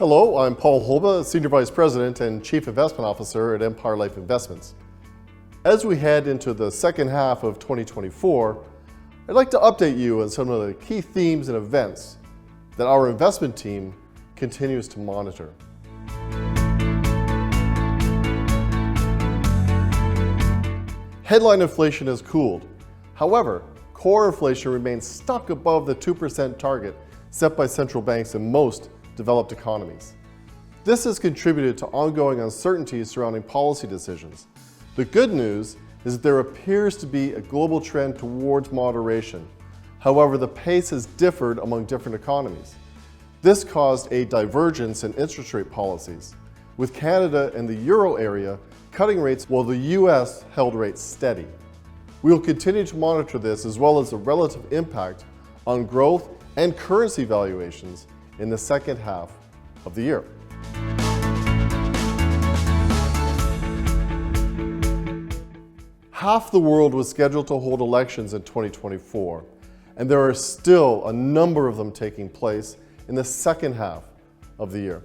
Hello, I'm Paul Holba, Senior Vice President and Chief Investment Officer at Empire Life Investments. As we head into the second half of 2024, I'd like to update you on some of the key themes and events that our investment team continues to monitor. Headline inflation has cooled. However, core inflation remains stuck above the 2% target set by central banks in most developed economies. This has contributed to ongoing uncertainties surrounding policy decisions. The good news is that there appears to be a global trend towards moderation. However, the pace has differed among different economies. This caused a divergence in interest rate policies, with Canada and the Euro area cutting rates while the US held rates steady. We will continue to monitor this as well as the relative impact on growth and currency valuations in the second half of the year. Half the world was scheduled to hold elections in 2024, and there are still a number of them taking place in the second half of the year.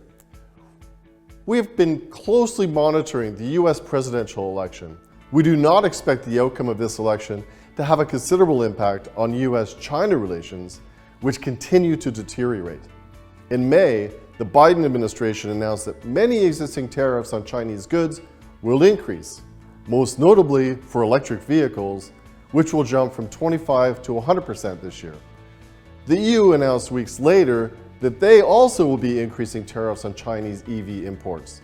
We have been closely monitoring the US presidential election. We do not expect the outcome of this election to have a considerable impact on US-China relations, which continue to deteriorate. In May, the Biden administration announced that many existing tariffs on Chinese goods will increase, most notably for electric vehicles, which will jump from 25% to 100% this year. The EU announced weeks later that they also will be increasing tariffs on Chinese EV imports.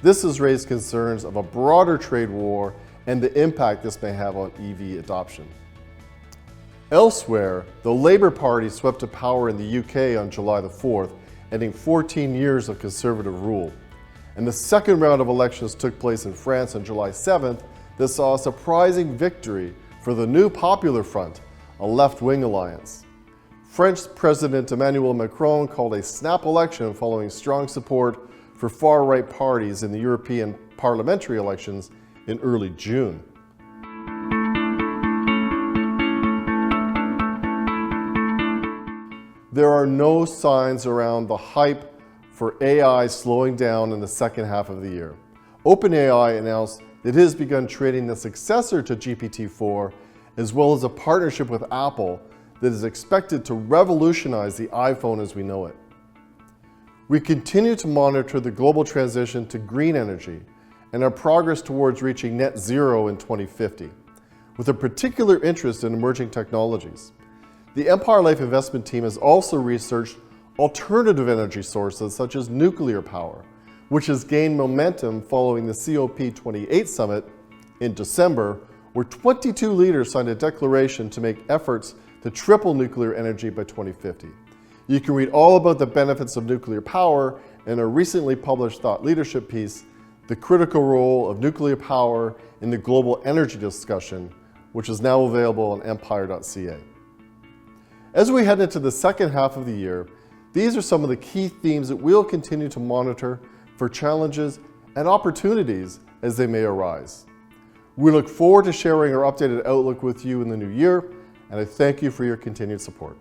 This has raised concerns of a broader trade war and the impact this may have on EV adoption. Elsewhere, the Labour Party swept to power in the UK on July the 4th, ending 14 years of conservative rule. And the second round of elections took place in France on July 7th that saw a surprising victory for the new Popular Front, a left-wing alliance. French President Emmanuel Macron called a snap election following strong support for far-right parties in the European parliamentary elections in early June. There are no signs around the hype for AI slowing down in the second half of the year. OpenAI announced that it has begun trading the successor to GPT-4, as well as a partnership with Apple that is expected to revolutionize the iPhone as we know it. We continue to monitor the global transition to green energy and our progress towards reaching net zero in 2050, with a particular interest in emerging technologies. The Empire Life Investment team has also researched alternative energy sources such as nuclear power, which has gained momentum following the COP28 summit in December, where 22 leaders signed a declaration to make efforts to triple nuclear energy by 2050. You can read all about the benefits of nuclear power in a recently published thought leadership piece, The Critical Role of Nuclear Power in the Global Energy Discussion, which is now available on empire.ca. As we head into the second half of the year, these are some of the key themes that we'll continue to monitor for challenges and opportunities as they may arise. We look forward to sharing our updated outlook with you in the new year, and I thank you for your continued support.